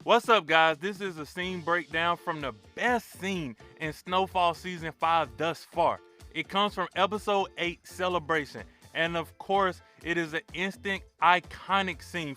What's up, guys? This is a scene breakdown from the best scene in Snowfall Season 5 thus far. It comes from Episode 8, Celebration, and of course, it is an instant iconic scene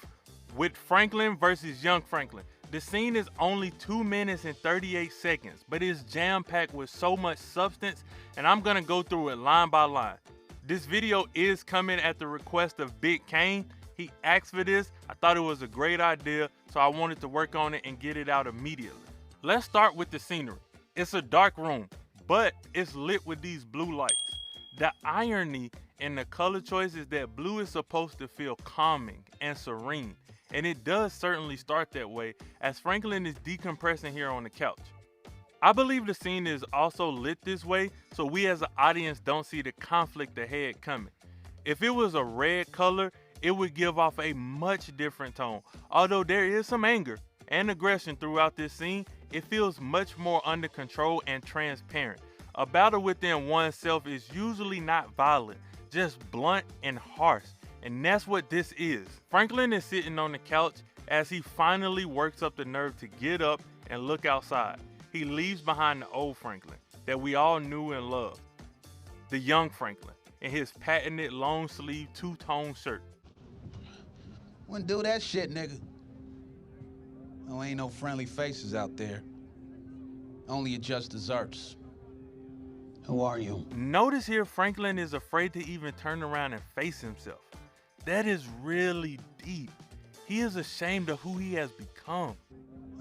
with Franklin versus young Franklin. The scene is only 2 minutes and 38 seconds, but it's jam-packed with so much substance, and I'm gonna go through it line by line. This video is coming at the request of Big Kane. He asked for this. I thought it was a great idea, so I wanted to work on it and get it out immediately. Let's start with the scenery. It's a dark room, but it's lit with these blue lights. The irony in the color choice is that blue is supposed to feel calming and serene, and it does certainly start that way as Franklin is decompressing here on the couch. I believe the scene is also lit this way so we as an audience don't see the conflict ahead coming. If it was a red color, it would give off a much different tone. Although there is some anger and aggression throughout this scene, it feels much more under control and transparent. A battle within oneself is usually not violent, just blunt and harsh, and that's what this is. Franklin is sitting on the couch as he finally works up the nerve to get up and look outside. He leaves behind the old Franklin that we all knew and loved, the young Franklin, in his patented long sleeve two-tone shirt. Wouldn't do that shit, nigga. Oh, ain't no friendly faces out there. Only just desserts. Who are you? Notice here Franklin is afraid to even turn around and face himself. That is really deep. He is ashamed of who he has become.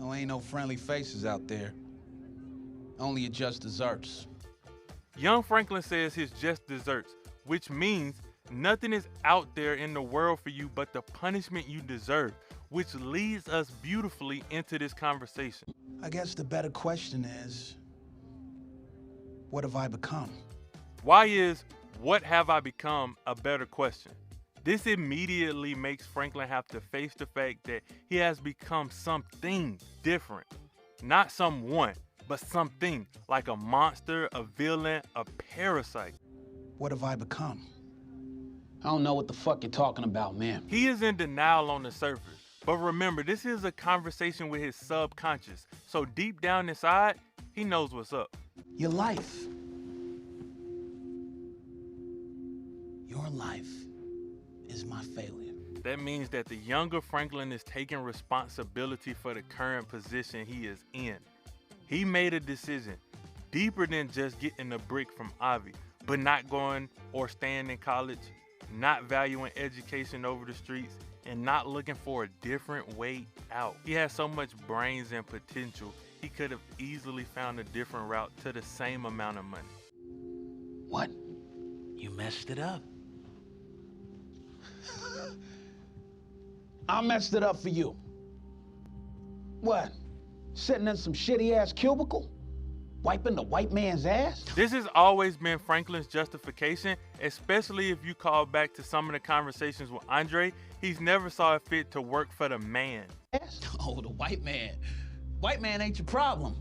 Oh, ain't no friendly faces out there. Only just desserts. Young Franklin says his just desserts, which means nothing is out there in the world for you but the punishment you deserve, which leads us beautifully into this conversation. I guess the better question is, what have I become? Why is "what have I become" a better question? This immediately makes Franklin have to face the fact that he has become something different. Not someone, but something, like a monster, a villain, a parasite. What have I become? I don't know what the fuck you're talking about, man. He is in denial on the surface, but remember, this is a conversation with his subconscious, so deep down inside, he knows what's up. Your life. Your life is my failure. That means that the younger Franklin is taking responsibility for the current position he is in. He made a decision deeper than just getting a brick from Ivy, but not going or staying in college, not valuing education over the streets, and not looking for a different way out. He has so much brains and potential, he could have easily found a different route to the same amount of money. What? You messed it up. I messed it up for you. What? Sitting in some shitty-ass cubicle? Wiping the white man's ass? This has always been Franklin's justification, especially if you call back to some of the conversations with Andre. He's never saw it fit to work for the man. Oh, the white man. White man ain't your problem.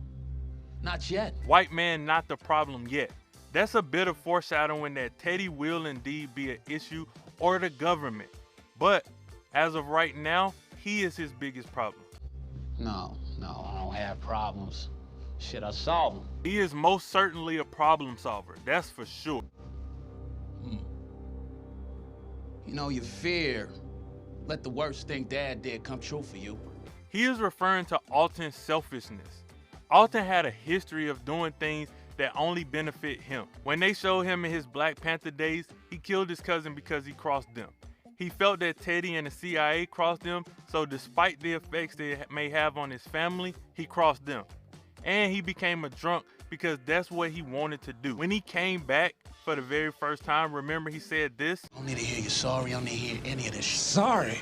Not yet. White man not the problem yet. That's a bit of foreshadowing that Teddy will indeed be an issue, or the government. But as of right now, he is his biggest problem. No, I don't have problems. Shit, I solve them. He is most certainly a problem solver, that's for sure. You know, you fear. Let the worst thing Dad did come true for you. He is referring to Alton's selfishness. Alton had a history of doing things that only benefit him. When they showed him in his Black Panther days, he killed his cousin because he crossed them. He felt that Teddy and the CIA crossed them, so despite the effects they may have on his family, he crossed them. And he became a drunk because that's what he wanted to do. When he came back for the very first time, remember he said this? I don't need to hear you sorry. I don't need to hear any of this shit. Sorry?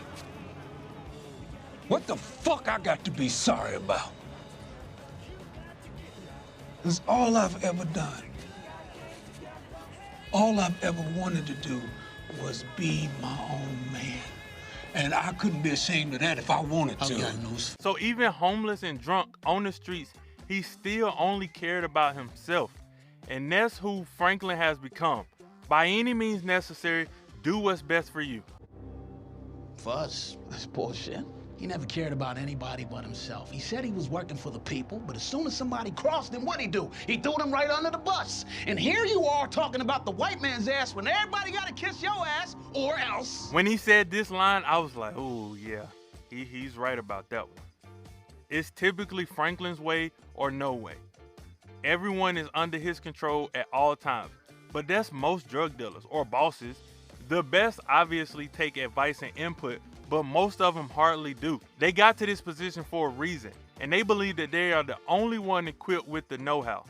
What the fuck I got to be sorry about? That's all I've ever done. All I've ever wanted to do was be my own man. And I couldn't be ashamed of that if I wanted to. I got news. So even homeless and drunk on the streets, he still only cared about himself. And that's who Franklin has become. By any means necessary, do what's best for you. For us, that's bullshit. He never cared about anybody but himself. He said he was working for the people, but as soon as somebody crossed him, what'd he do? He threw them right under the bus. And here you are talking about the white man's ass when everybody gotta kiss your ass, or else. When he said this line, I was like, oh yeah, he's right about that one. It's typically Franklin's way or no way. Everyone is under his control at all times, but that's most drug dealers or bosses. The best obviously take advice and input, but most of them hardly do. They got to this position for a reason, and they believe that they are the only one equipped with the know-how.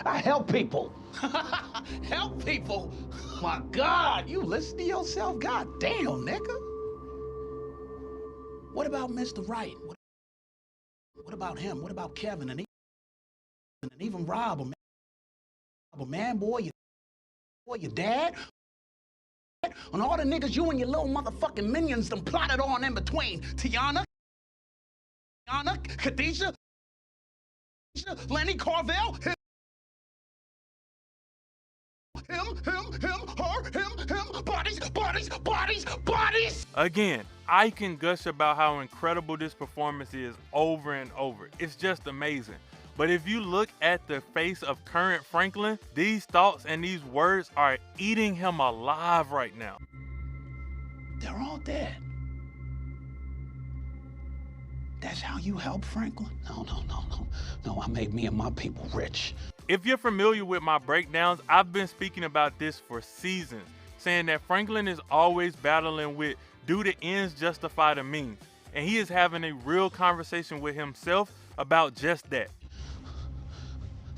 I help people. Help people? My God, you listen to yourself? God damn, nigga. What about Mr. Wright? What about him? What about Kevin and even Rob? Man, boy, your dad? And all the niggas you and your little motherfucking minions done plotted on in between. Tiana, Khadijah, Lenny Carvel, him, bodies. Again, I can gush about how incredible this performance is over and over. It's just amazing. But if you look at the face of current Franklin, these thoughts and these words are eating him alive right now. They're all dead. That's how you help Franklin? No, I made me and my people rich. If you're familiar with my breakdowns, I've been speaking about this for seasons, saying that Franklin is always battling with, do the ends justify the means? And he is having a real conversation with himself about just that.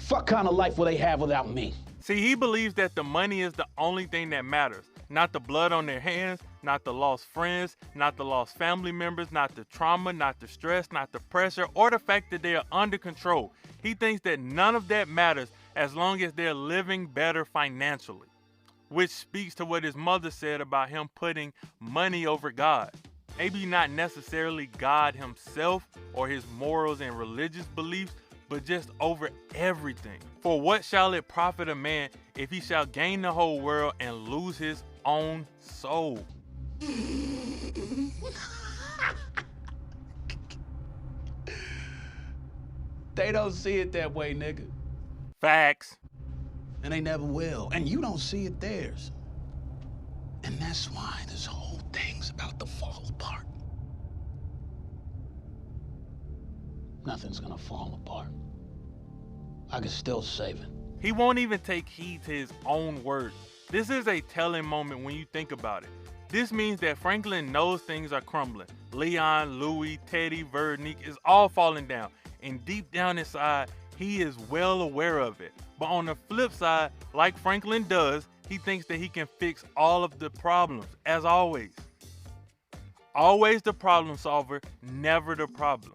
What kind of life will they have without me? See, he believes that the money is the only thing that matters, not the blood on their hands, not the lost friends, not the lost family members, not the trauma, not the stress, not the pressure, or the fact that they are under control. He thinks that none of that matters as long as they're living better financially, which speaks to what his mother said about him putting money over God. Maybe not necessarily God himself or his morals and religious beliefs, but just over everything. For what shall it profit a man if he shall gain the whole world and lose his own soul? They don't see it that way, nigga. Facts. And they never will. And you don't see it theirs. And that's why this whole thing's about to fall apart. Nothing's gonna fall apart. I can still save it. He won't even take heed to his own words. This is a telling moment when you think about it. This means that Franklin knows things are crumbling. Leon, Louis, Teddy, Veronique is all falling down. And deep down inside, he is well aware of it. But on the flip side, like Franklin does, he thinks that he can fix all of the problems, as always. Always the problem solver, never the problem.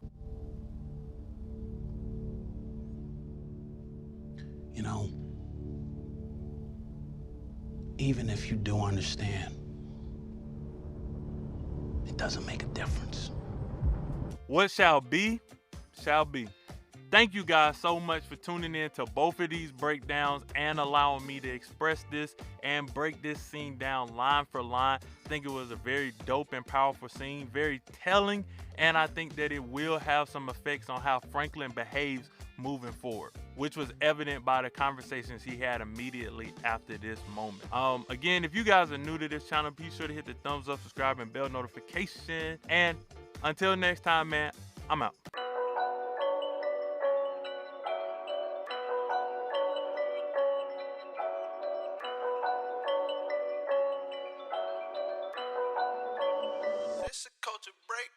You know, even if you do understand, it doesn't make a difference. What shall be, shall be. Thank you guys so much for tuning in to both of these breakdowns and allowing me to express this and break this scene down line for line. I think it was a very dope and powerful scene, very telling, and I think that it will have some effects on how Franklin behaves moving forward, which was evident by the conversations he had immediately after this moment. Again, if you guys are new to this channel, be sure to hit the thumbs up, subscribe, and bell notification. And until next time, man, I'm out. It's a culture break.